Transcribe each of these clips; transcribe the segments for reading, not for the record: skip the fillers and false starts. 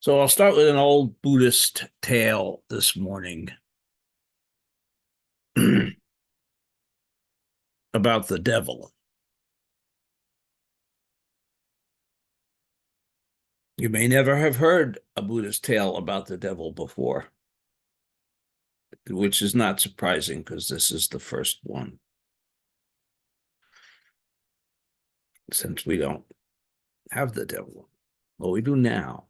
So I'll start with an old Buddhist tale this morning about the devil. You may never have heard a Buddhist tale about the devil before, which is not surprising because this is the first one, since we don't have the devil. Well, we do now.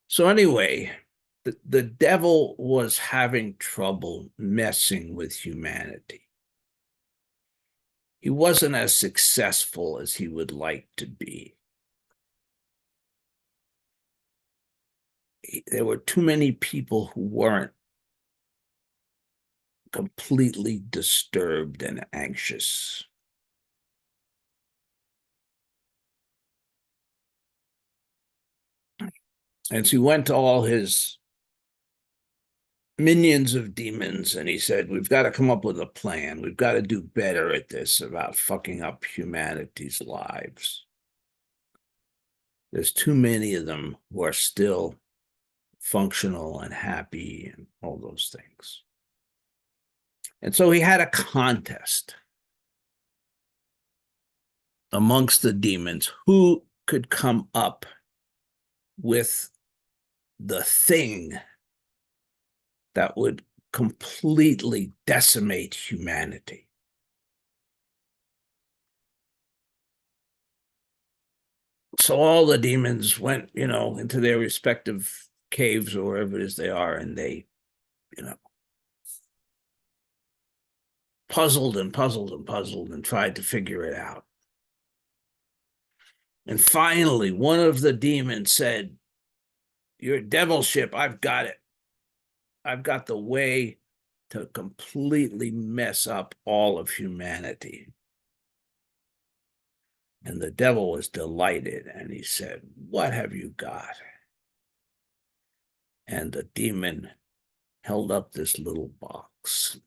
So anyway, the devil was having trouble messing with humanity. He wasn't as successful as he would like to be. There were too many people who weren't completely disturbed and anxious. And so he went to all his minions of demons and he said, we've got to come up with a plan. We've got to do better at this about fucking up humanity's lives. There's too many of them who are still functional and happy and all those things. And so he had a contest amongst the demons who could come up with the thing that would completely decimate humanity. So all the demons went, into their respective caves or wherever it is they are, and they, puzzled and tried to figure it out. And finally, one of the demons said, your devil ship, I've got it. I've got the way to completely mess up all of humanity. And the devil was delighted, and he said, what have you got? And the demon held up this little box.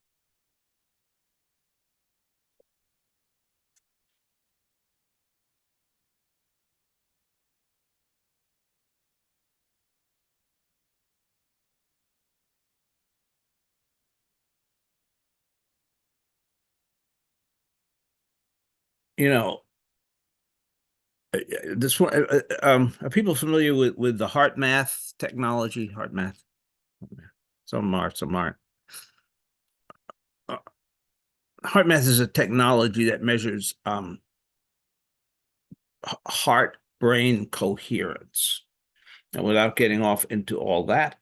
This one, are people familiar with the heart math technology? Heart math. Some are, some aren't. Heart math is a technology that measures heart-brain coherence. And without getting off into all that,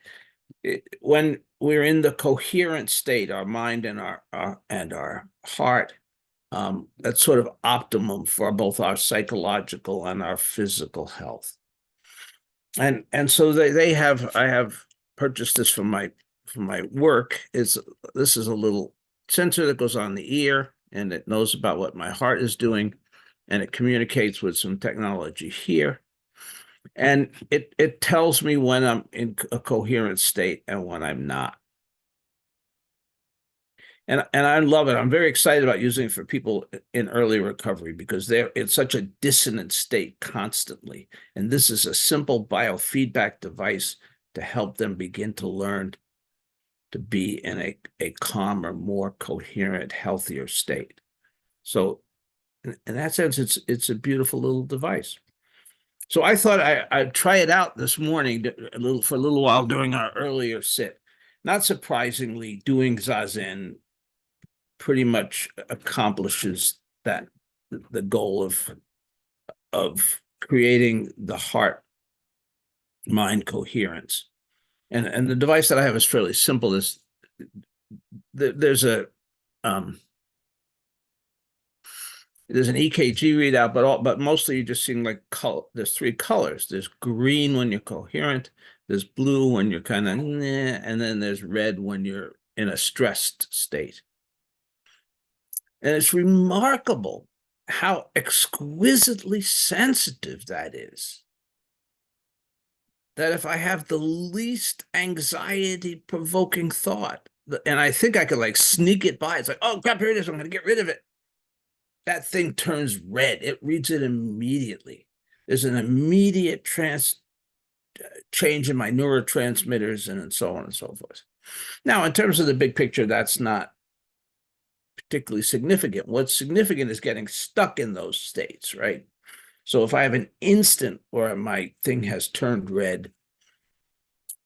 when we're in the coherent state, our mind and our heart, that's sort of optimum for both our psychological and our physical health. And so I have purchased this from my work. This is a little sensor that goes on the ear, and it knows about what my heart is doing, and it communicates with some technology here. And it tells me when I'm in a coherent state and when I'm not. And I love it. I'm very excited about using it for people in early recovery because they're in such a dissonant state constantly. And this is a simple biofeedback device to help them begin to learn to be in a calmer, more coherent, healthier state. So in that sense, it's a beautiful little device. So I thought I'd try it out this morning for a little while during our earlier sit. Not surprisingly, doing Zazen pretty much accomplishes that, the goal of creating the heart mind coherence. And the device that I have is fairly simple. There's an EKG readout, but mostly you're just seeing like there's three colors. There's green when you're coherent, there's blue when you're kind of, and then there's red when you're in a stressed state. And it's remarkable how exquisitely sensitive that is. That if I have the least anxiety-provoking thought, and I think I could like sneak it by, it's like, oh, crap, here it is, I'm going to get rid of it. That thing turns red. It reads it immediately. There's an immediate change in my neurotransmitters and so on and so forth. Now, in terms of the big picture, that's not particularly significant. What's significant is getting stuck in those states, right? So if I have an instant where my thing has turned red,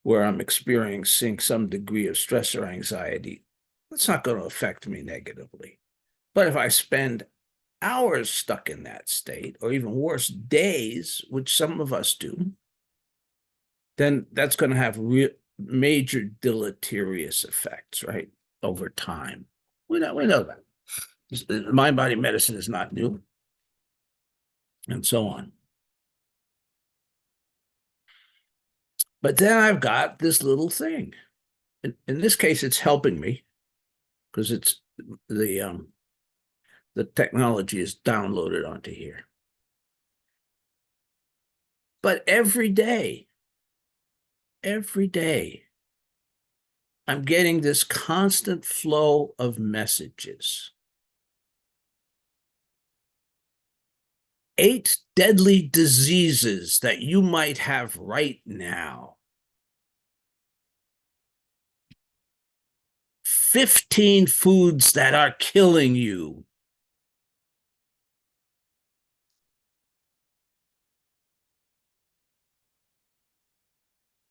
where I'm experiencing some degree of stress or anxiety, that's not going to affect me negatively. But if I spend hours stuck in that state, or even worse, days, which some of us do, then that's going to have major deleterious effects, right, over time. We know that. Mind-body medicine is not new, and so on. But then I've got this little thing. In this case, it's helping me because it's the technology is downloaded onto here. But every day, I'm getting this constant flow of messages. 8 deadly diseases that you might have right now. 15 foods that are killing you.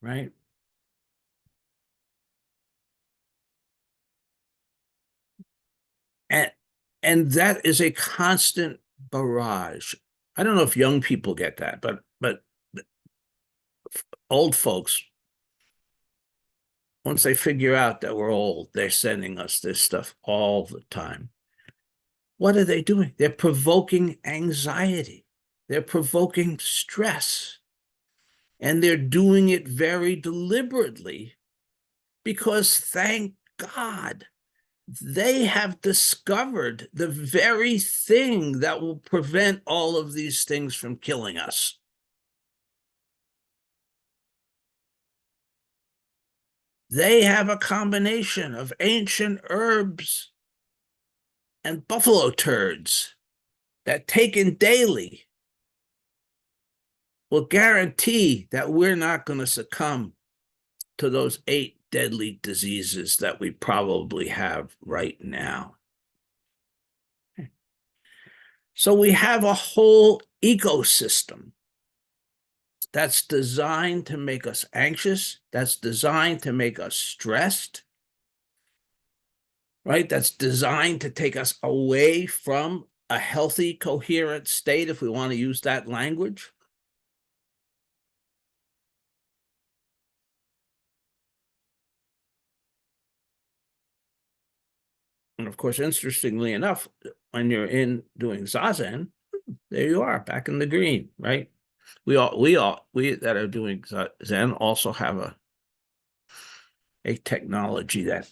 Right? And that is a constant barrage. I don't know if young people get that, but old folks, once they figure out that we're old, they're sending us this stuff all the time. What are they doing? They're provoking anxiety. They're provoking stress. And they're doing it very deliberately because, thank God, they have discovered the very thing that will prevent all of these things from killing us. They have a combination of ancient herbs and buffalo turds that, taken daily, will guarantee that we're not going to succumb to those 8 deadly diseases that we probably have right now. So we have a whole ecosystem that's designed to make us anxious, that's designed to make us stressed, right? That's designed to take us away from a healthy, coherent state, if we want to use that language. And of course, interestingly enough, when you're in doing Zazen, there you are, back in the green, right? We that are doing Zen also have a technology that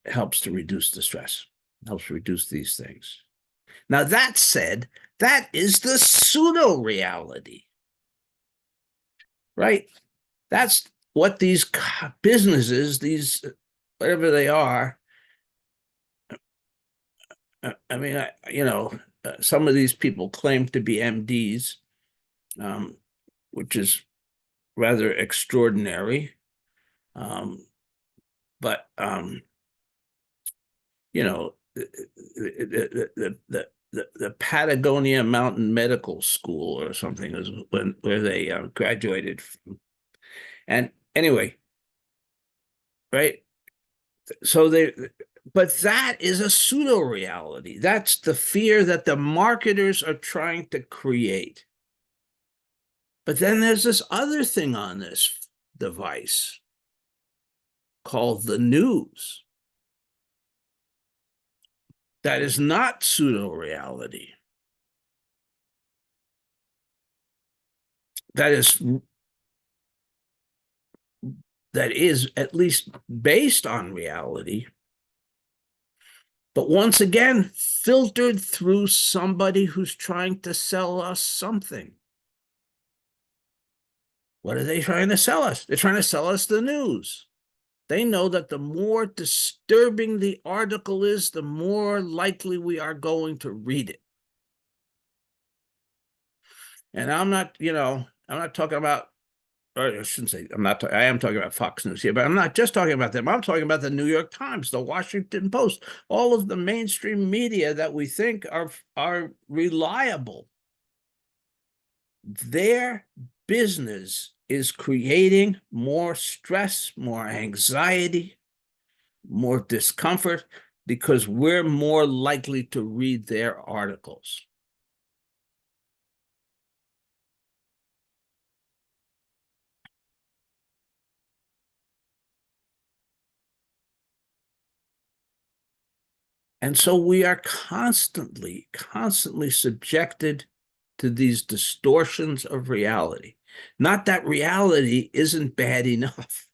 helps to reduce the stress, helps reduce these things. Now, that said, that is the pseudo-reality, right? That's what these businesses, these whatever they are, I mean, some of these people claim to be MDs, which is rather extraordinary. But the Patagonia Mountain Medical School or something is where they graduated from. And anyway, right? So but that is a pseudo reality. That's the fear that the marketers are trying to create. But then there's this other thing on this device called the news that is not pseudo reality. That is at least based on reality, but once again, filtered through somebody who's trying to sell us something. What are they trying to sell us? They're trying to sell us the news. They know that the more disturbing the article is, the more likely we are going to read it. And I'm not talking about I shouldn't say, I am talking about Fox News here, but I'm not just talking about them. I'm talking about the New York Times, the Washington Post, all of the mainstream media that we think are reliable. Their business is creating more stress, more anxiety, more discomfort, because we're more likely to read their articles. And so we are constantly subjected to these distortions of reality. Not that reality isn't bad enough,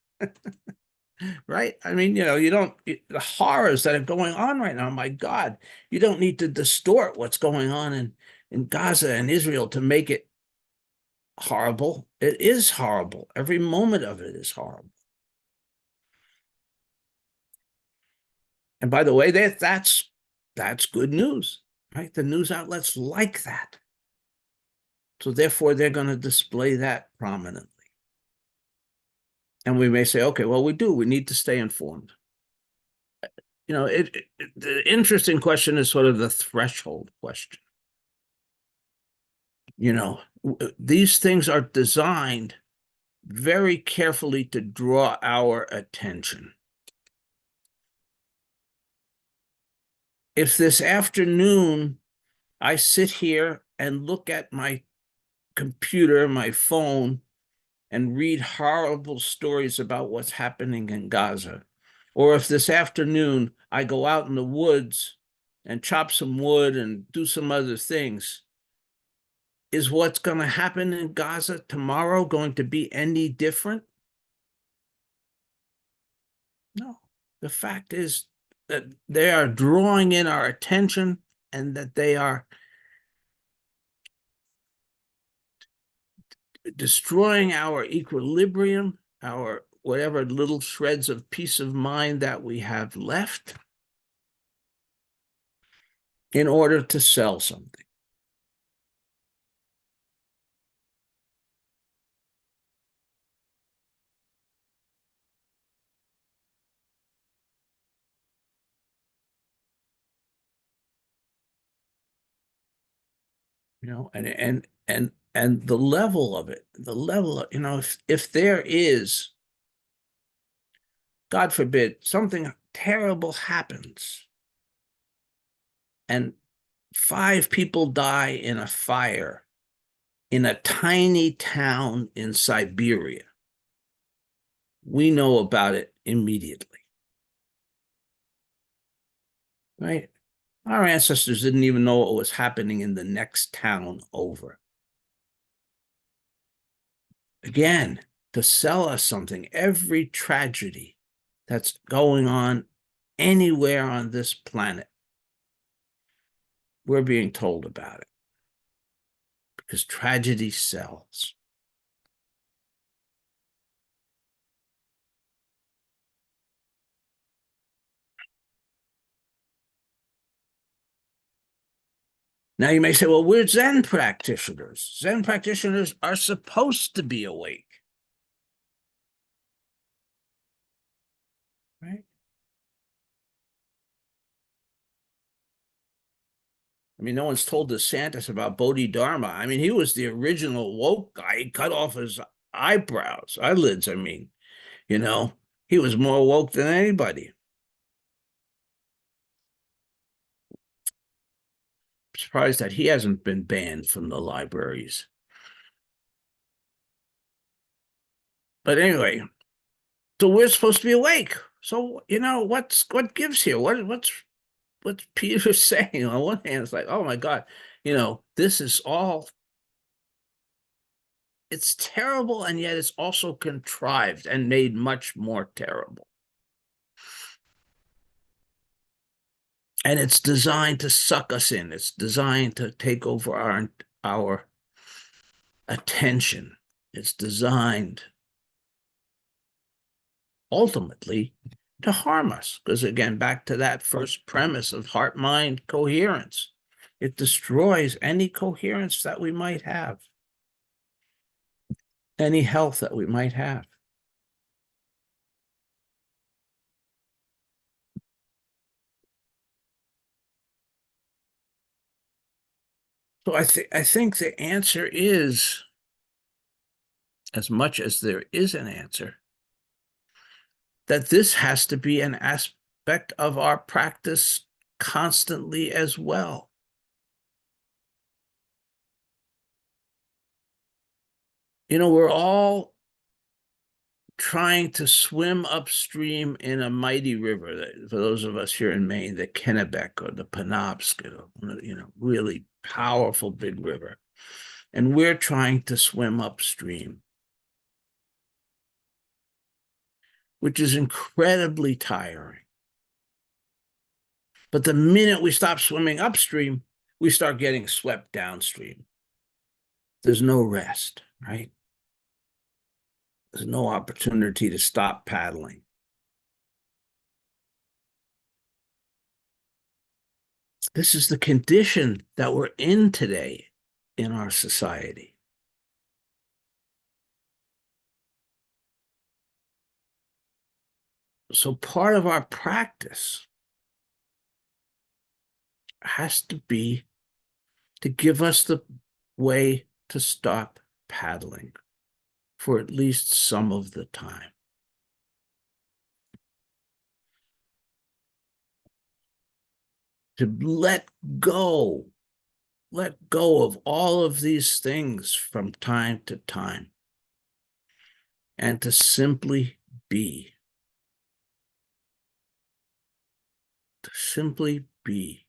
right? I mean, you don't, the horrors that are going on right now, my God, you don't need to distort what's going on in Gaza and Israel to make it horrible. It is horrible. Every moment of it is horrible. And by the way, that's good news, right? The news outlets like that. So therefore, they're going to display that prominently. And we may say, okay, well, we need to stay informed. The interesting question is sort of the threshold question. These things are designed very carefully to draw our attention. If this afternoon I sit here and look at my computer, my phone, and read horrible stories about what's happening in Gaza, or if this afternoon I go out in the woods and chop some wood and do some other things, is what's going to happen in Gaza tomorrow going to be any different? No. The fact is that they are drawing in our attention and that they are destroying our equilibrium, our whatever little shreds of peace of mind that we have left, in order to sell something. And the level of it, if there is, God forbid, something terrible happens and 5 people die in a fire in a tiny town in Siberia, we know about it immediately, right? Our ancestors didn't even know what was happening in the next town over. Again, to sell us something, every tragedy that's going on anywhere on this planet, we're being told about it because tragedy sells. Now you may say, well, we're Zen practitioners. Zen practitioners are supposed to be awake, right? I mean, no one's told DeSantis about Bodhidharma. I mean, he was the original woke guy. He cut off his eyelids, I mean. He was more woke than anybody. I'm surprised that he hasn't been banned from the libraries. But anyway, so we're supposed to be awake. So, what gives here? What's Peter saying? On one hand, it's like, oh my God, this is all, it's terrible, and yet it's also contrived and made much more terrible. And it's designed to suck us in. It's designed to take over our attention. It's designed ultimately to harm us. Because again, back to that first premise of heart-mind coherence, it destroys any coherence that we might have. any health that we might have. So I think the answer is, as much as there is an answer, that this has to be an aspect of our practice constantly as well. You know, we're all trying to swim upstream in a mighty river. That, for those of us here in Maine, the Kennebec or the Penobscot, really powerful big river. And we're trying to swim upstream, which is incredibly tiring. But the minute we stop swimming upstream, we start getting swept downstream. There's no rest, right? There's no opportunity to stop paddling. This is the condition that we're in today in our society. So part of our practice has to be to give us the way to stop paddling for at least some of the time. To let go of all of these things from time to time, and to simply be. To simply be.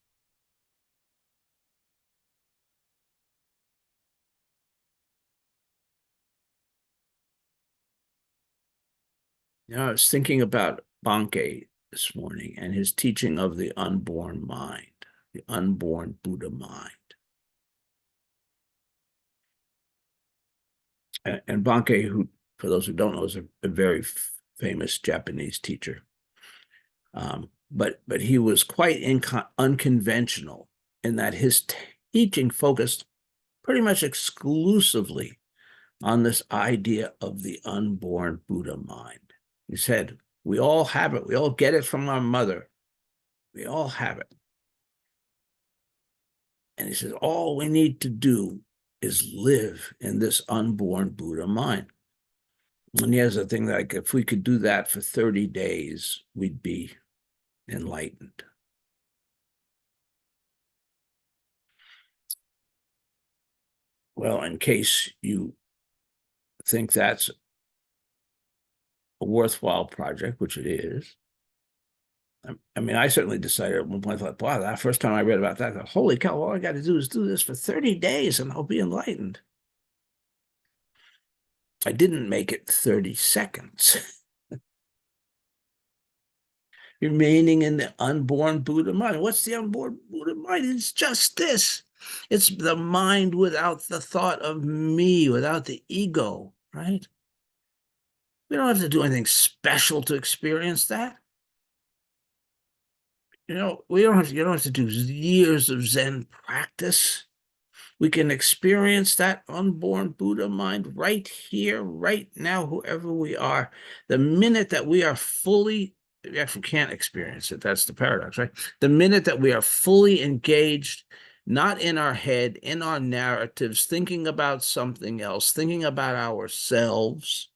I was thinking about Bankei this morning and his teaching of the unborn mind, the unborn Buddha mind. And Bankei, who, for those who don't know, is a very famous Japanese teacher. But he was quite unconventional in that his teaching focused pretty much exclusively on this idea of the unborn Buddha mind. He said, we all have it. We all get it from our mother. We all have it. And he says, all we need to do is live in this unborn Buddha mind. And he has a thing like, if we could do that for 30 days, we'd be enlightened. Well, in case you think that's a worthwhile project, which it is, I mean, I certainly decided at one point, I thought, wow, that first time I read about that, I thought, holy cow, all I got to do is do this for 30 days and I'll be enlightened. I didn't make it 30 seconds. Remaining in the unborn Buddha mind. What's the unborn Buddha mind? It's just this. It's the mind without the thought of me, without the ego, right? We don't have to do anything special to experience that. You know, you don't have to do years of Zen practice. We can experience that unborn Buddha mind right here, right now, whoever we are. The minute that we are fully, we actually can't experience it. That's the paradox, right? The minute that we are fully engaged, not in our head, in our narratives, thinking about something else, thinking about ourselves,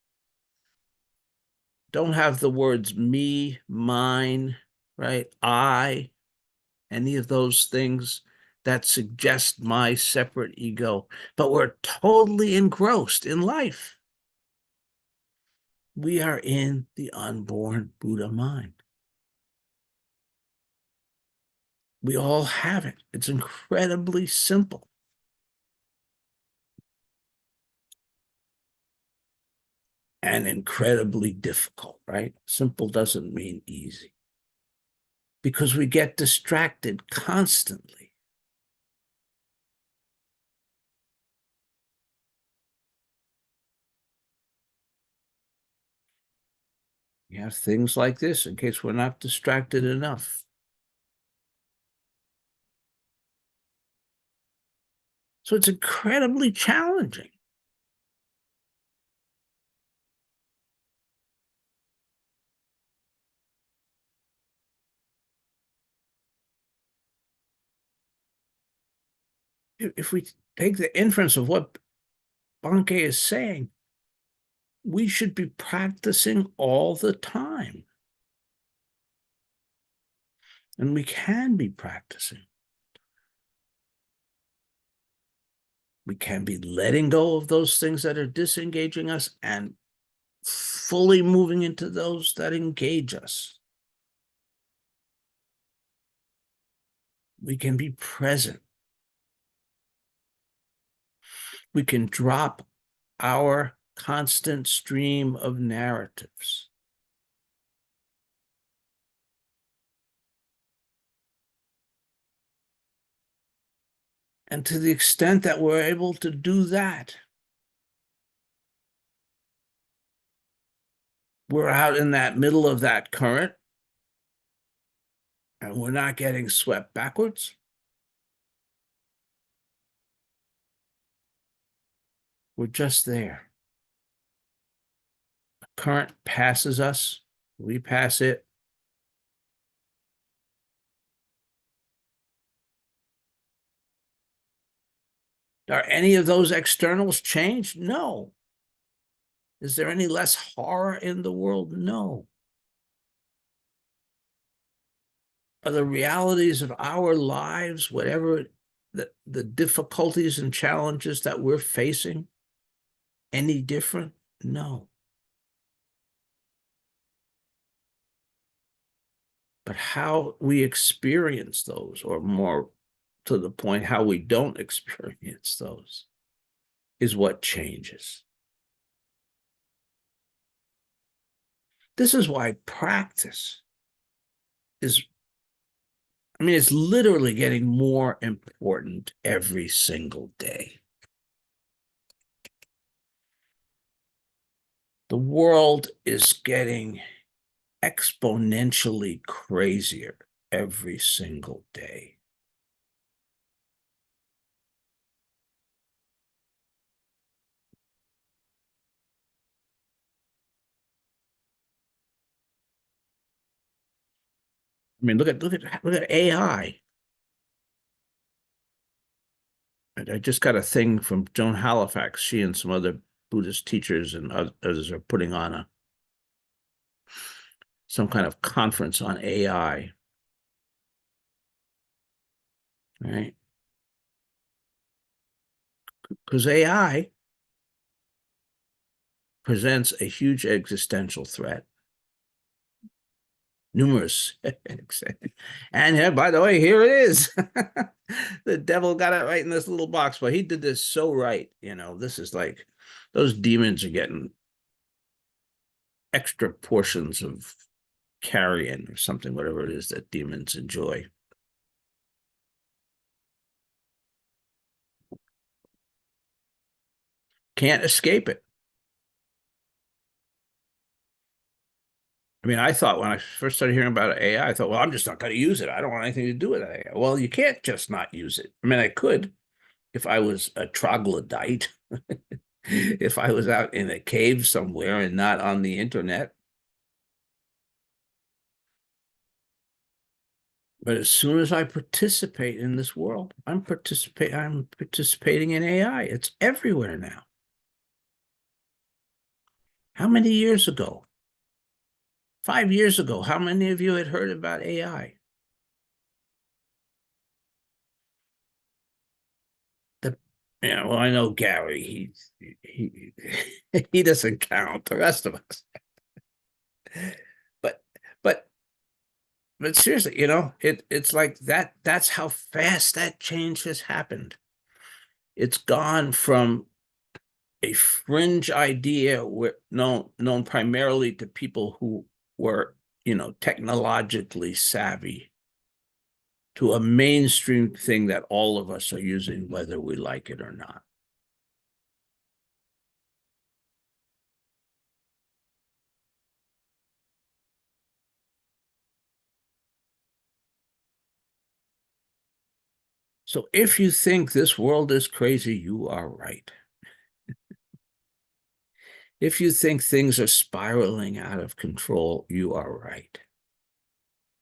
don't have the words me, mine, right? I, any of those things that suggest my separate ego, but we're totally engrossed in life. We are in the unborn Buddha mind. We all have it. It's incredibly simple. And incredibly difficult, right? Simple doesn't mean easy. Because we get distracted constantly. We have things like this in case we're not distracted enough. So it's incredibly challenging. if we take the inference of what Banke is saying, we should be practicing all the time. And we can be practicing. We can be letting go of those things that are disengaging us and fully moving into those that engage us. We can be present. We can drop our constant stream of narratives. And to the extent that we're able to do that, we're out in that middle of that current and we're not getting swept backwards. We're just there. The current passes us, we pass it. Are any of those externals changed? No. Is there any less horror in the world? No. Are the realities of our lives, whatever the difficulties and challenges that we're facing, any different? No. But how we experience those, or more to the point, how we don't experience those, is what changes. This is why practice is, I mean, it's literally getting more important every single day. The world is getting exponentially crazier every single day. I mean, look at AI. I just got a thing from Joan Halifax. She and some other Buddhist teachers and others are putting on some kind of conference on AI. Right? Because AI presents a huge existential threat. Numerous. And by the way, here it is. The devil got it right in this little box, but he did this so right. This is like those demons are getting extra portions of carrion or something, whatever it is that demons enjoy. Can't escape it. I mean, I thought when I first started hearing about AI, I thought, well, I'm just not going to use it. I don't want anything to do with AI. Well, you can't just not use it. I mean, I could if I was a troglodyte, if I was out in a cave somewhere and not on the internet. But as soon as I participate in this world, I'm participating in AI. It's everywhere now. How many years ago? 5 years ago, how many of you had heard about AI? Well, I know Gary. He he doesn't count. The rest of us. But but but seriously, it's like that. That's how fast that change has happened. It's gone from a fringe idea known primarily to people who were, technologically savvy, to a mainstream thing that all of us are using, whether we like it or not. So if you think this world is crazy, you are right. If you think things are spiraling out of control, you are right.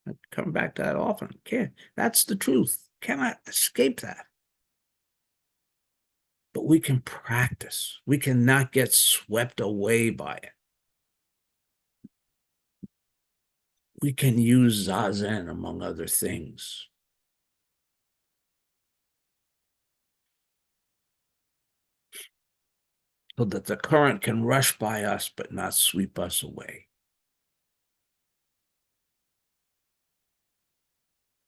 I come back to that often. That's the truth. Cannot escape that. but we can practice. We cannot get swept away by it. We can use Zazen, among other things. So that the current can rush by us, but not sweep us away.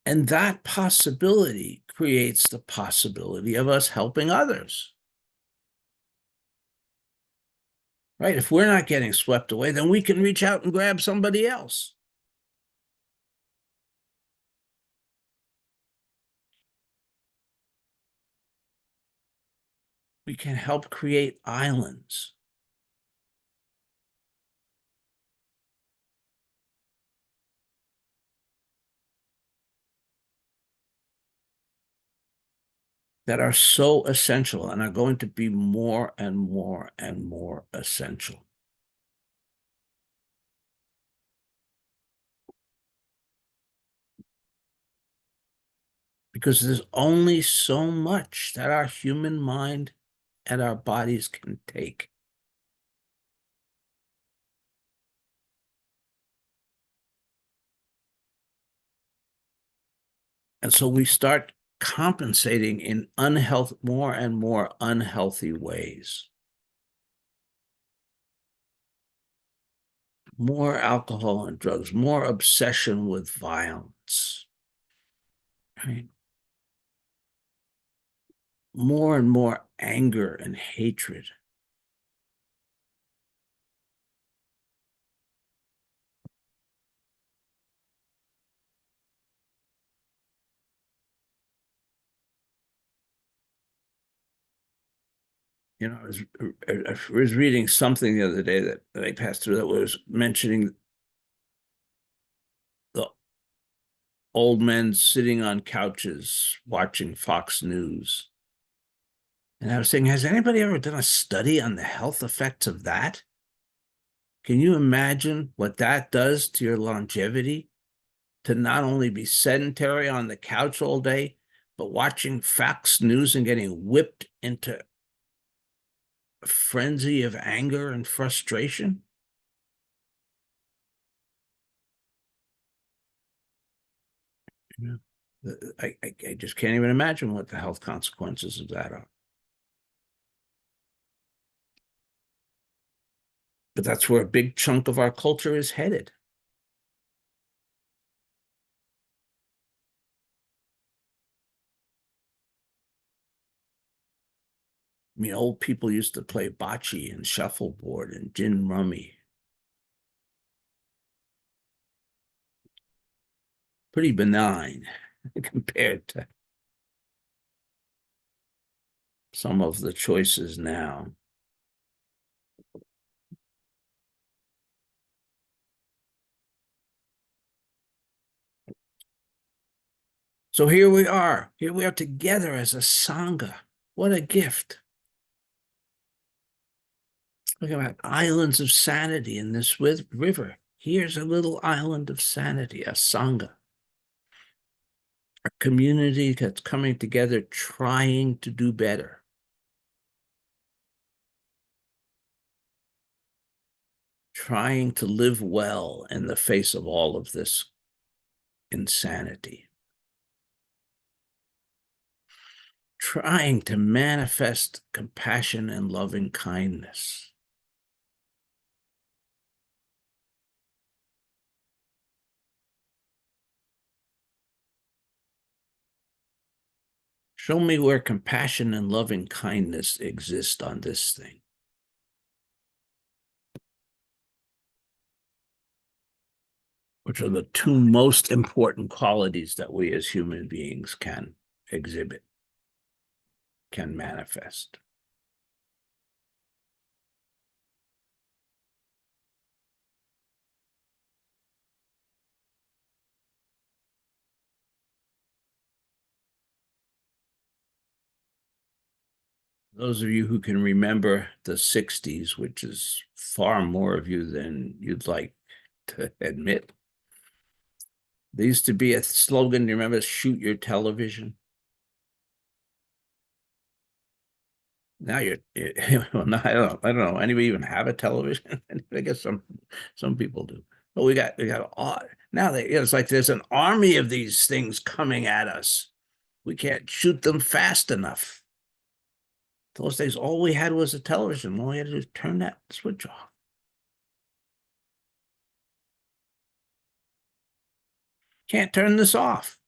And that possibility creates the possibility of us helping others. Right? If we're not getting swept away, then we can reach out and grab somebody else. We can help create islands. That are so essential and are going to be more and more and more essential. Because there's only so much that our human mind and our bodies can take. And so we start compensating in more and more unhealthy ways. More alcohol and drugs, more obsession with violence, right? More and more anger and hatred. You know, I was reading something the other day that I passed through that was mentioning the old men sitting on couches watching Fox News. And I was saying, has anybody ever done a study on the health effects of that? Can you imagine what that does to your longevity? To not only be sedentary on the couch all day, but watching Fox News and getting whipped into a frenzy of anger and frustration? You know, I just can't even imagine what the health consequences of that are. But that's where a big chunk of our culture is headed. I mean, old people used to play bocce and shuffleboard and gin rummy. Pretty benign compared to some of the choices now. So here we are. Here we are together as a Sangha. What a gift. Look at islands of sanity in this river. Here's a little island of sanity, a Sangha. A community that's coming together trying to do better. Trying to live well in the face of all of this insanity. Trying to manifest compassion and loving kindness. Show me where compassion and loving kindness exist on this thing. Which are the two most important qualities that we as human beings can exhibit, can manifest. Those of you who can remember the 60s, which is far more of you than you'd like to admit, there used to be a slogan, you remember, shoot your television? Now well, no, I don't know. Anybody even have a television? I guess some people do. But we got all now. It's like there's an army of these things coming at us. We can't shoot them fast enough. Those days, all we had was a television. All we had to do is turn that switch off. Can't turn this off.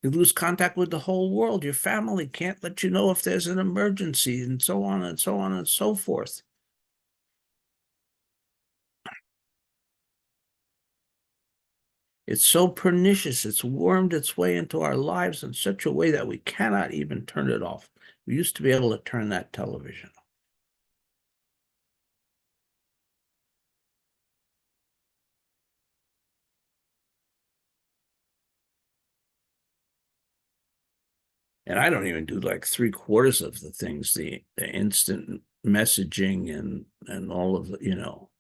You lose contact with the whole world. Your family can't let you know if there's an emergency, and so on and so on and so forth. It's so pernicious. It's wormed its way into our lives in such a way that we cannot even turn it off. We used to be able to turn that television off. And I don't even do like three-quarters of the things, the instant messaging and all of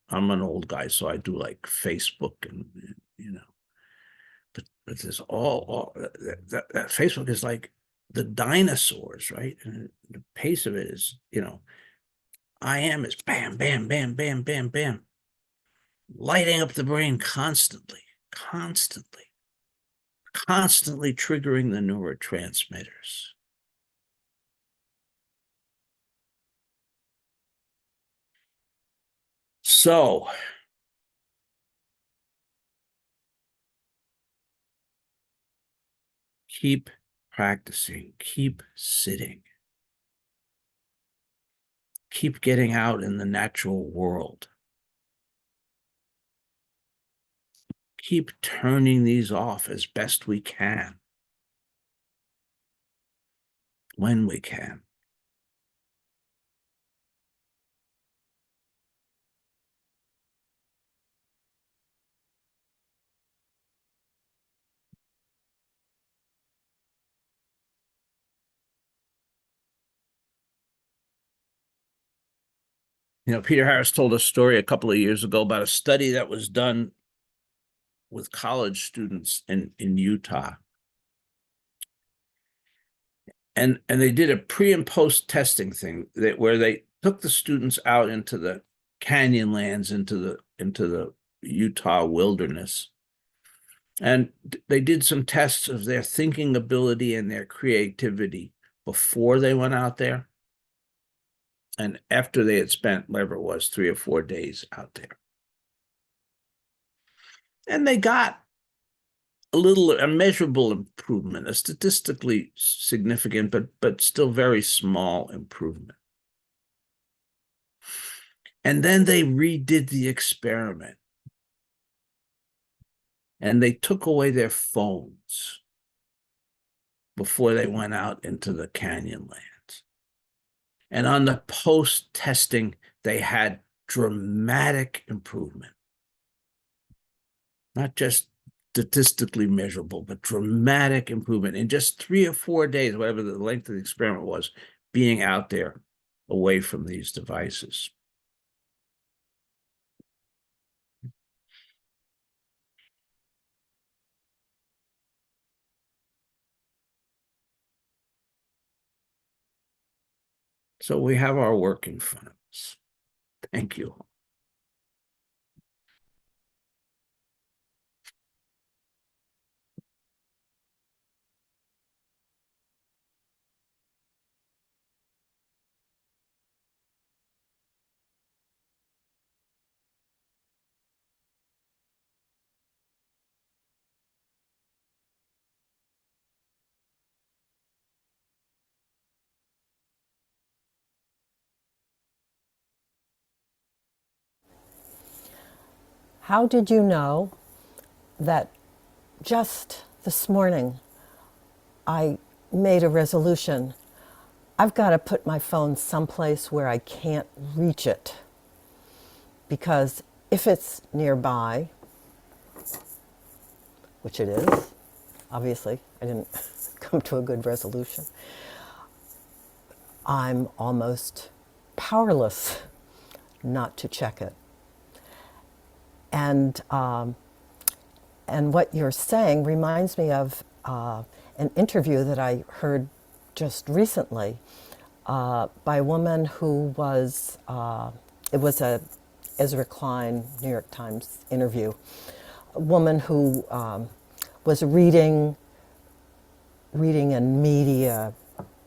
I'm an old guy, so I do like Facebook and you know, but there's all that Facebook is like the dinosaurs, right? And the pace of it is, I am is bam, bam, bam, bam, bam, bam, lighting up the brain constantly, constantly, constantly triggering the neurotransmitters. So keep practicing, keep sitting, keep getting out in the natural world. Keep turning these off as best we can, when we can. Peter Harris told a story a couple of years ago about a study that was done with college students in Utah. And they did a pre and post testing thing where they took the students out into the canyon lands, into the Utah wilderness. And they did some tests of their thinking ability and their creativity before they went out there and after they had spent whatever it was, 3 or 4 days out there. And they got a measurable improvement, a statistically significant, but still very small improvement. And then they redid the experiment. And they took away their phones before they went out into the canyon lands. And on the post testing, they had dramatic improvement. Not just statistically measurable, but dramatic improvement in just 3 or 4 days, whatever the length of the experiment was, being out there away from these devices. So we have our work in front of us. Thank you. How did you know that just this morning I made a resolution? I've got to put my phone someplace where I can't reach it. Because if it's nearby, which it is, obviously, I didn't come to a good resolution, I'm almost powerless not to check it. And what you're saying reminds me of an interview that I heard just recently by a woman who was, it was a Ezra Klein New York Times interview, a woman who was reading and media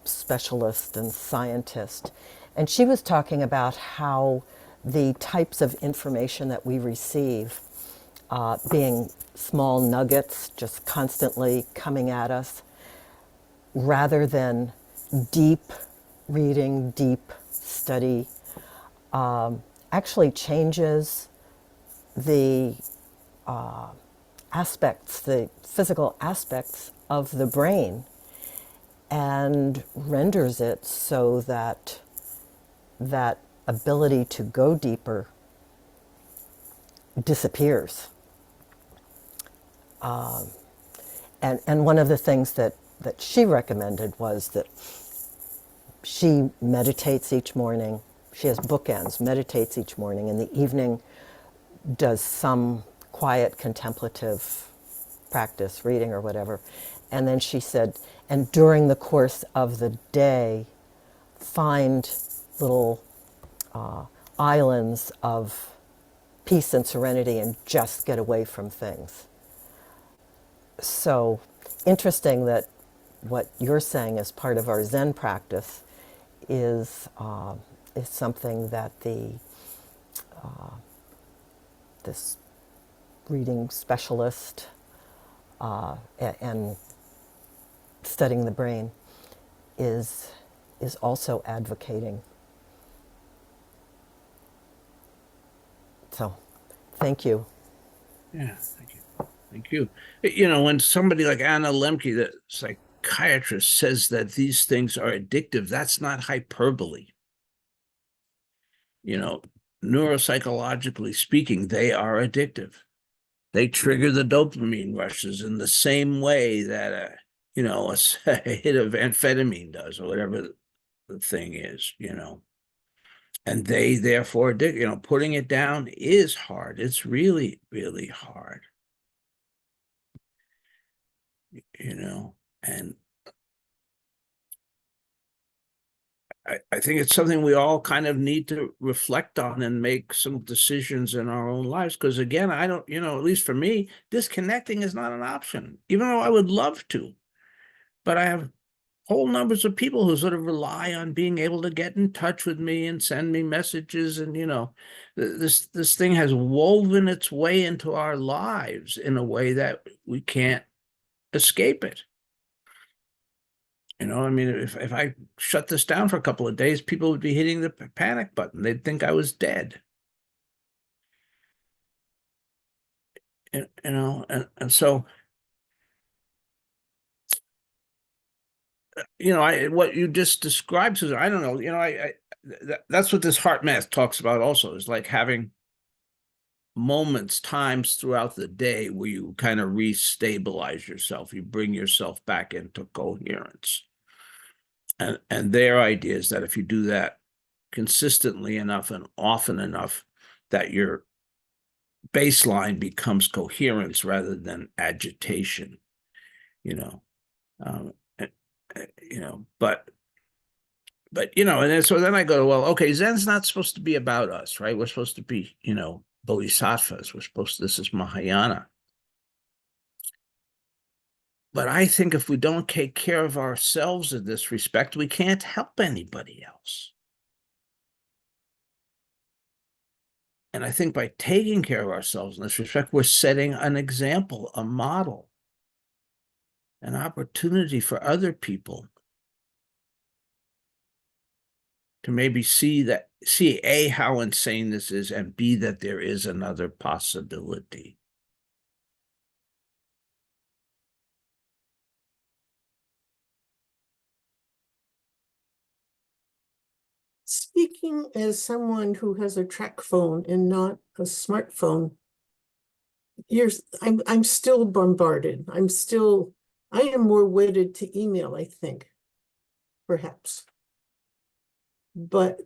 specialist and scientist. And she was talking about how the types of information that we receive, being small nuggets just constantly coming at us, rather than deep reading, deep study, actually changes the aspects, the physical aspects of the brain, and renders it so that that ability to go deeper disappears. And one of the things that she recommended was that she meditates each morning. She has bookends, meditates each morning. In the evening, does some quiet contemplative practice, reading or whatever. And then she said, and during the course of the day, find little islands of peace and serenity and just get away from things. So interesting that what you're saying as part of our Zen practice is something that this reading specialist and studying the brain is also advocating. So, thank you. Yeah, thank you. Thank you. You know, when somebody like Anna Lemke, the psychiatrist, says that these things are addictive, that's not hyperbole. You know, neuropsychologically speaking, they are addictive. They trigger the dopamine rushes in the same way that a hit of amphetamine does, or whatever the thing is, and they therefore putting it down is hard. It's really, really hard, and I think it's something we all kind of need to reflect on and make some decisions in our own lives. Because again, I don't, at least for me, disconnecting is not an option, even though I would love to. But I have whole numbers of people who sort of rely on being able to get in touch with me and send me messages. And, this thing has woven its way into our lives in a way that we can't escape it. I mean, if I shut this down for a couple of days, people would be hitting the panic button. They'd think I was dead. And so, what you just described, Susan, I don't know, that's what this heart math talks about also, is like having moments, times throughout the day where you kind of restabilize yourself. You bring yourself back into coherence. And their idea is that if you do that consistently enough and often enough, that your baseline becomes coherence rather than agitation, um, but and then, so then I go, well, okay, Zen's not supposed to be about us, right? We're supposed to be, bodhisattvas. This is Mahayana. But I think if we don't take care of ourselves in this respect, we can't help anybody else. And I think by taking care of ourselves in this respect, we're setting an example, a model, an opportunity for other people to maybe see A, how insane this is, and B, that there is another possibility. Speaking as someone who has a track phone and not a smartphone, I'm still bombarded. I am more wedded to email, I think, perhaps. But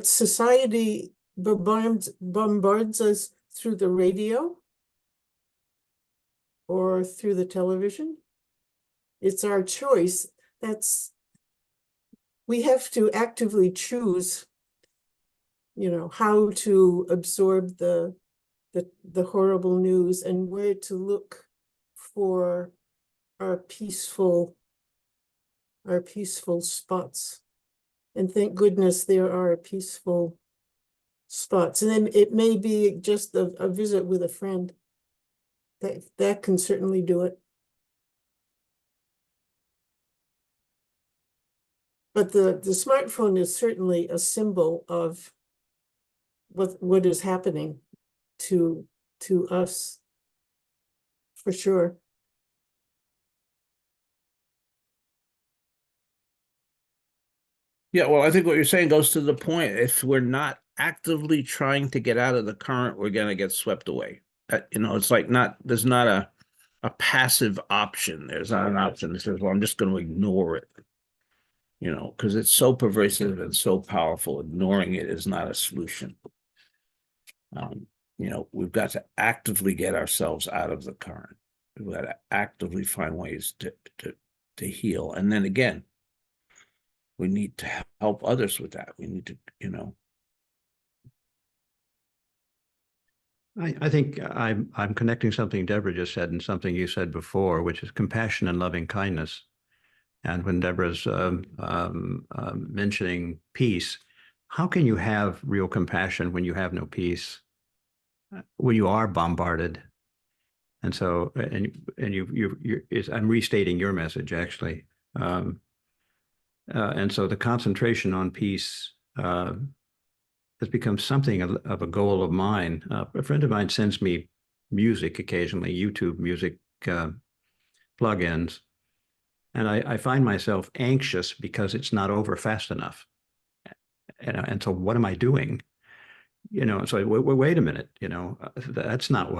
society bombards us through the radio or through the television. it's our choice. We have to actively choose, how to absorb the horrible news and where to look for our peaceful spots. And thank goodness there are peaceful spots. And then it may be just a visit with a friend. That can certainly do it. But the smartphone is certainly a symbol of what is happening to us, for sure. Yeah, well, I think what you're saying goes to the point. If we're not actively trying to get out of the current, we're going to get swept away. It's like there's not a passive option. There's not an option that says, well, I'm just going to ignore it. Because it's so pervasive and so powerful. Ignoring it is not a solution. We've got to actively get ourselves out of the current. We've got to actively find ways to heal. And then again, we need to help others with that. We need to, I think I'm connecting something Deborah just said and something you said before, which is compassion and loving kindness. And when Deborah's mentioning peace, how can you have real compassion when you have no peace? When you are bombarded? And so, I'm restating your message actually. And so the concentration on peace has become something of a goal of mine. A friend of mine sends me music occasionally, YouTube music plugins, and I find myself anxious because it's not over fast enough. And so what am I doing? So wait a minute, that's not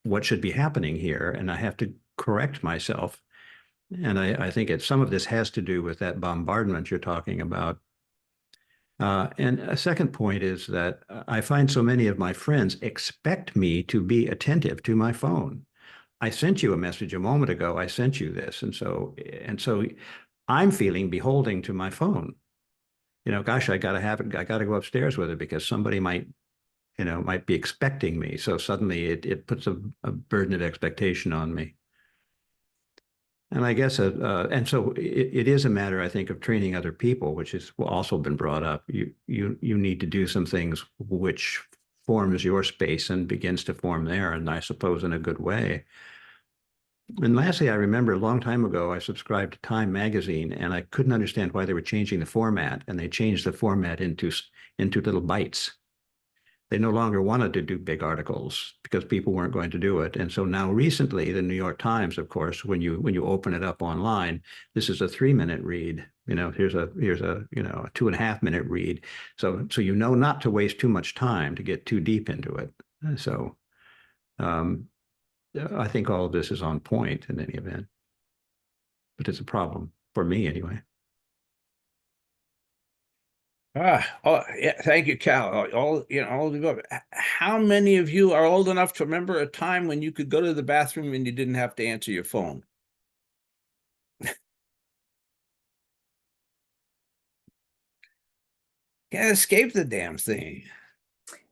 what should be happening here. And I have to correct myself. And I think some of this has to do with that bombardment you're talking about. And a second point is that I find so many of my friends expect me to be attentive to my phone. I sent you a message a moment ago. I sent you this. And so I'm feeling beholding to my phone. Gosh, I got to have it. I got to go upstairs with it because somebody might be expecting me. So suddenly it puts a burden of expectation on me. And I guess, and so it is a matter, I think, of training other people, which has also been brought up. You need to do some things which forms your space and begins to form there, and I suppose in a good way. And lastly, I remember a long time ago, I subscribed to Time magazine, and I couldn't understand why they were changing the format, and they changed the format into little bites. They no longer wanted to do big articles because people weren't going to do it. And so now recently, the New York Times, of course, when you open it up online, this is a 3-minute read. Here's a 2.5-minute read. So not to waste too much time to get too deep into it. So I think all of this is on point in any event. But it's a problem for me anyway. Oh, yeah. Thank you, Cal. All of the above. How many of you are old enough to remember a time when you could go to the bathroom and you didn't have to answer your phone? Can't escape the damn thing.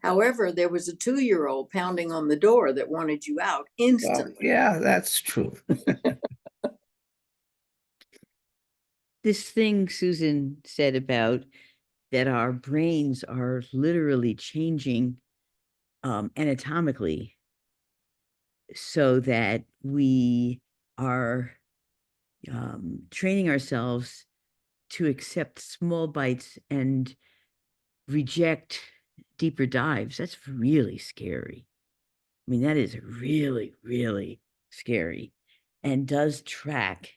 However, there was a 2-year-old pounding on the door that wanted you out instantly. Well, yeah, that's true. This thing Susan said about that our brains are literally changing anatomically so that we are training ourselves to accept small bites and reject deeper dives. That's really scary. I mean, that is really, really scary and does track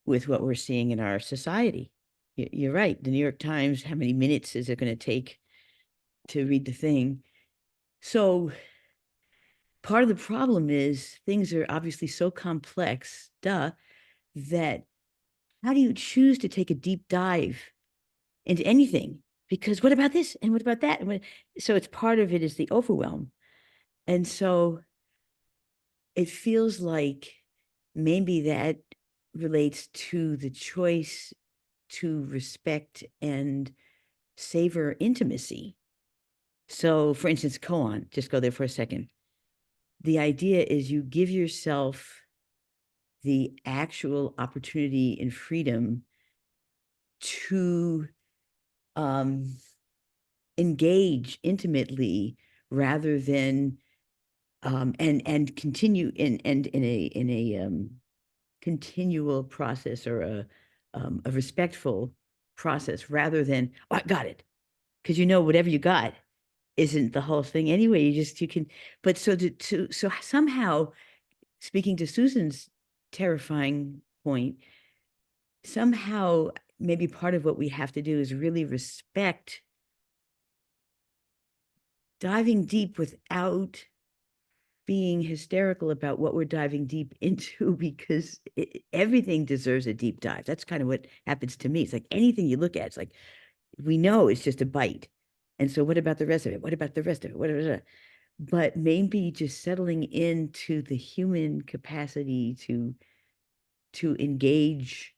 with what we're seeing in our society. You're right. The New York Times, how many minutes is it going to take to read the thing? So part of the problem is things are obviously so complex, that how do you choose to take a deep dive into anything? Because what about this? And what about that? So it's part of it is the overwhelm. And so it feels like maybe that relates to the choice to respect and savor intimacy. So, for instance, koan, just go there for a second. The idea is you give yourself the actual opportunity and freedom to engage intimately rather than and continue in a continual process or a respectful process rather than, oh, I got it, because whatever you got isn't the whole thing anyway. You can, but so so somehow, speaking to Susan's terrifying point, somehow maybe part of what we have to do is really respect diving deep without being hysterical about what we're diving deep into, because everything deserves a deep dive. That's kind of what happens to me. It's like anything you look at, it's like, we know it's just a bite. And so what about the rest of it? What about the rest of it? But maybe just settling into the human capacity to engage.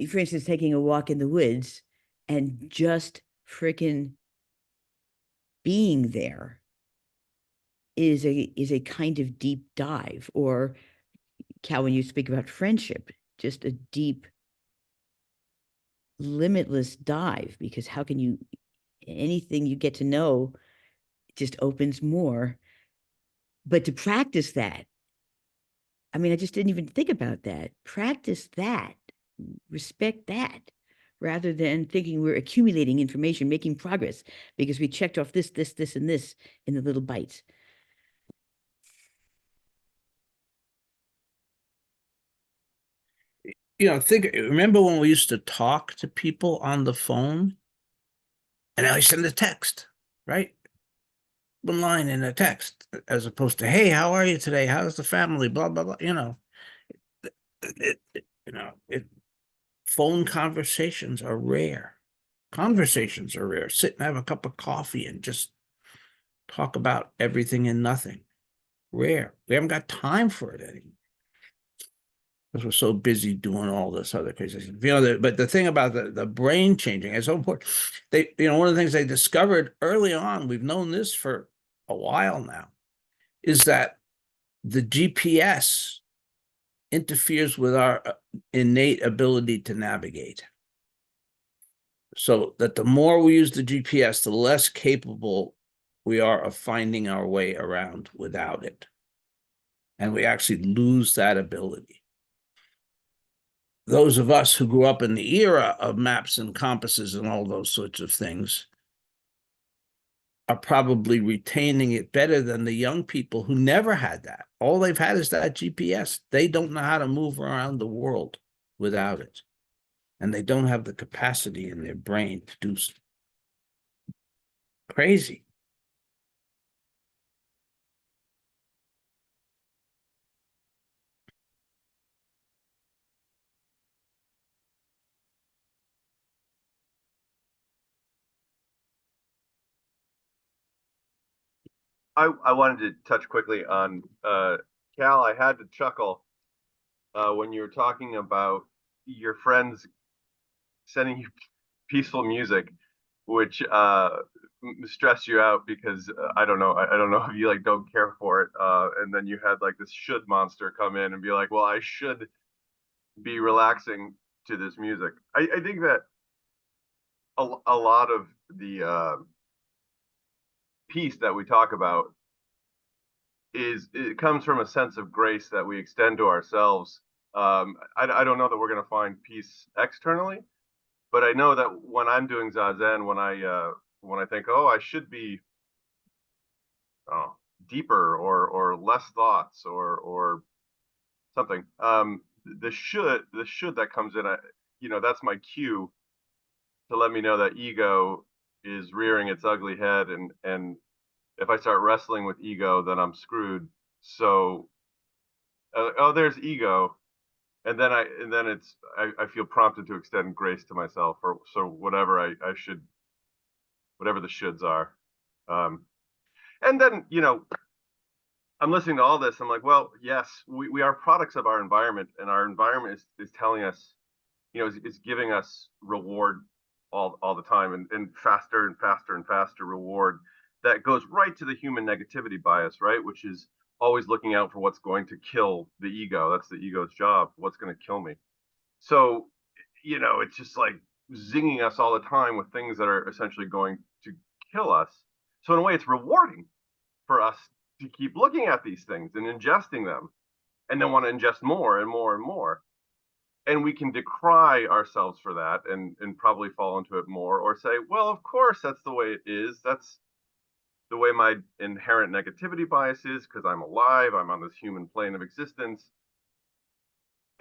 For instance, taking a walk in the woods and just freaking being there is a kind of deep dive. Or, Cal, when you speak about friendship, just a deep, limitless dive, because how can you, anything you get to know just opens more. But to practice that, I mean, I just didn't even think about that. Practice that, respect that, rather than thinking we're accumulating information, making progress because we checked off this, and this in the little bites. Remember when we used to talk to people on the phone? And now I send a text, right? One line in a text, as opposed to, hey, how are you today? How's the family? Blah, blah, blah. Phone conversations are rare. Conversations are rare. Sit and have a cup of coffee and just talk about everything and nothing. Rare. We haven't got time for it anymore, because we're so busy doing all this other crazy stuff. But the thing about the brain changing is so important. One of the things they discovered early on, we've known this for a while now, is that the GPS interferes with our innate ability to navigate. So that the more we use the GPS, the less capable we are of finding our way around without it. And we actually lose that ability. Those of us who grew up in the era of maps and compasses and all those sorts of things are probably retaining it better than the young people who never had that. All they've had is that GPS. They don't know how to move around the world without it. And they don't have the capacity in their brain to do so. Crazy. I wanted to touch quickly on Cal. I had to chuckle when you were talking about your friends sending you peaceful music, which stressed you out because I don't know. I don't know if you like don't care for it. And then you had like this should monster come in and be like, well, I should be relaxing to this music. I think that a lot of the peace that we talk about it comes from a sense of grace that we extend to ourselves. I don't know that we're going to find peace externally, but I know that when I'm doing zazen, when I think, oh, I should be deeper or less thoughts or something, the should that comes in, that's my cue to let me know that ego is rearing its ugly head, and if I start wrestling with ego, then I'm screwed. So, there's ego, and then I feel prompted to extend grace to myself, or so whatever I should, whatever the shoulds are, and then I'm listening to all this. I'm like, well, yes, we are products of our environment, and our environment is telling us, is giving us reward all the time, and faster and faster and faster reward that goes right to the human negativity bias, right? Which is always looking out for what's going to kill the ego. That's the ego's job. What's going to kill me? So, it's just like zinging us all the time with things that are essentially going to kill us. So in a way, it's rewarding for us to keep looking at these things and ingesting them, and then want to ingest more and more and more. And we can decry ourselves for that, and probably fall into it more, or say, well, of course, that's the way it is. That's the way my inherent negativity bias is, because I'm alive, I'm on this human plane of existence.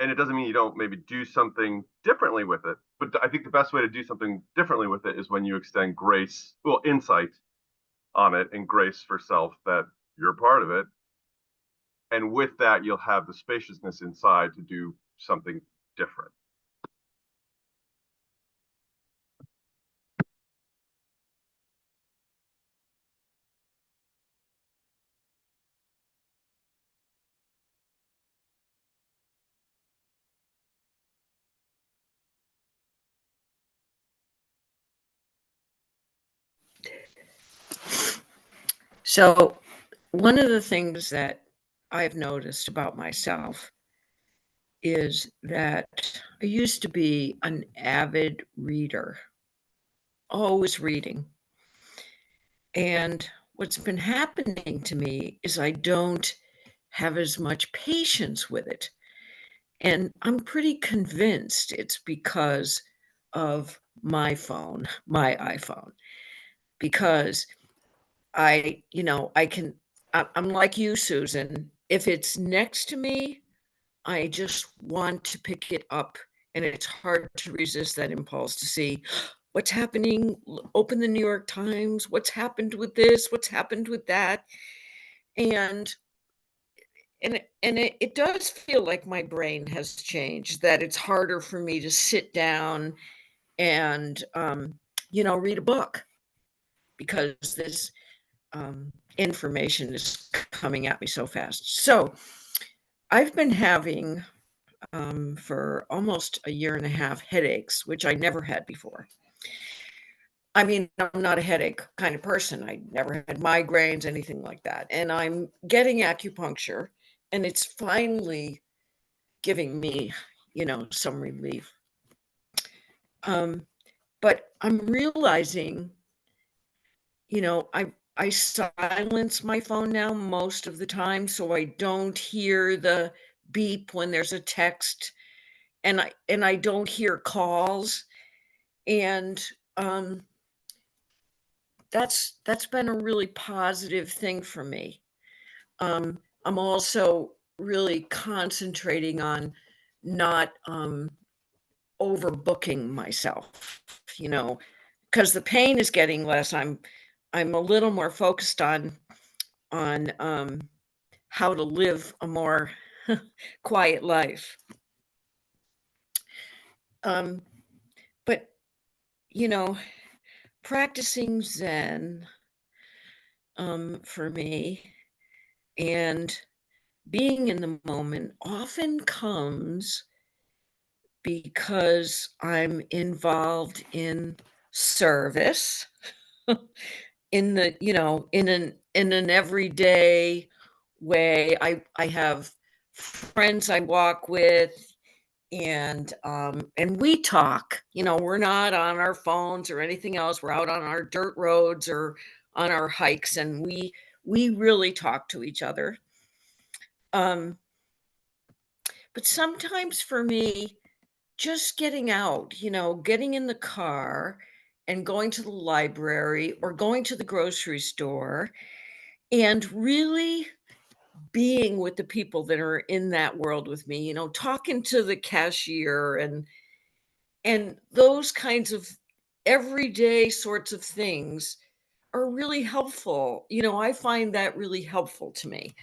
And it doesn't mean you don't maybe do something differently with it. But I think the best way to do something differently with it is when you extend grace, well, insight on it, and grace for self that you're part of it. And with that, you'll have the spaciousness inside to do something different. So, one of the things that I've noticed about myself is that I used to be an avid reader, always reading. And what's been happening to me is I don't have as much patience with it. And I'm pretty convinced it's because of my phone, my iPhone, because I'm like you, Susan. If it's next to me, I just want to pick it up, and it's hard to resist that impulse to see what's happening. Open the New York Times. What's happened with this? What's happened with that? And it does feel like my brain has changed. That it's harder for me to sit down and read a book because this information is coming at me so fast. So I've been having for almost a year and a half headaches, which I never had before. I mean, I'm not a headache kind of person. I never had migraines, anything like that. And I'm getting acupuncture, and it's finally giving me, some relief. But I'm realizing, I silence my phone now most of the time, so I don't hear the beep when there's a text, and I don't hear calls. And that's been a really positive thing for me. I'm also really concentrating on not overbooking myself, because the pain is getting less. I'm a little more focused on how to live a more quiet life. Um, but practicing Zen for me and being in the moment often comes because I'm involved in service in the, in an everyday way. I have friends I walk with, and we talk. We're not on our phones or anything else. We're out on our dirt roads or on our hikes, and we really talk to each other. Um, but sometimes for me, just getting out, getting in the car and going to the library or going to the grocery store and really being with the people that are in that world with me, talking to the cashier and those kinds of everyday sorts of things are really helpful. I find that really helpful to me.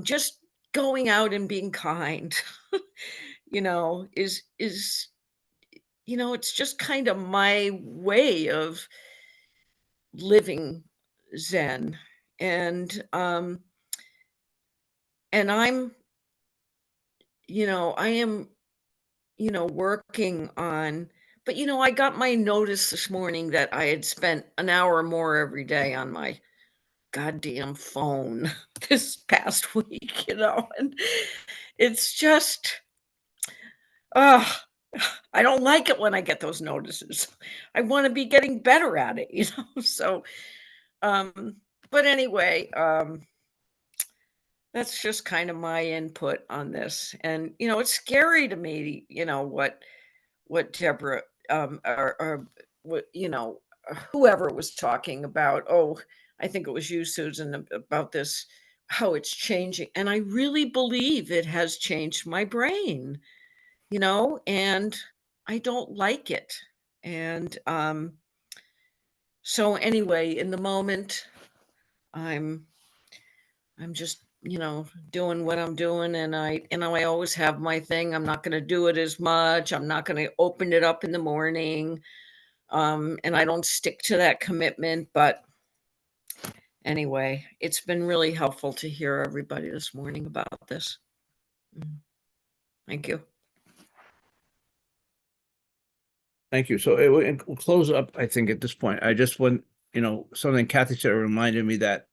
Just going out and being kind, is it's just kind of my way of living Zen. And and I'm, I am, working on, but I got my notice this morning that I had spent an hour more every day on my goddamn phone this past week, and it's just, ugh, I don't like it when I get those notices. I want to be getting better at it, So, um, but anyway, that's just kind of my input on this. And, it's scary to me, what Deborah, or what, whoever was talking about. Oh, I think it was you, Susan, about this, how it's changing. And I really believe it has changed my brain, and I don't like it. And so anyway, in the moment, I'm I'm just, doing what I'm doing, and I always have my thing. I'm not going to do it as much. I'm not going to open it up in the morning. And I don't stick to that commitment, but anyway, it's been really helpful to hear everybody this morning about this. Thank you. Thank you. So we'll close up, I think, at this point. I just want, something Kathy said reminded me that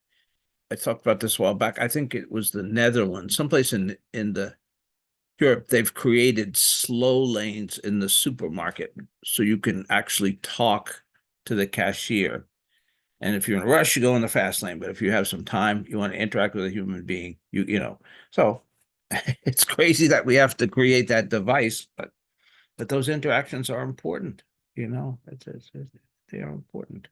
I talked about this a while back. I think it was the Netherlands, someplace in the Europe, they've created slow lanes in the supermarket so you can actually talk to the cashier. And if you're in a rush, you go in the fast lane. But if you have some time, you want to interact with a human being, So it's crazy that we have to create that device, but those interactions are important, they are important.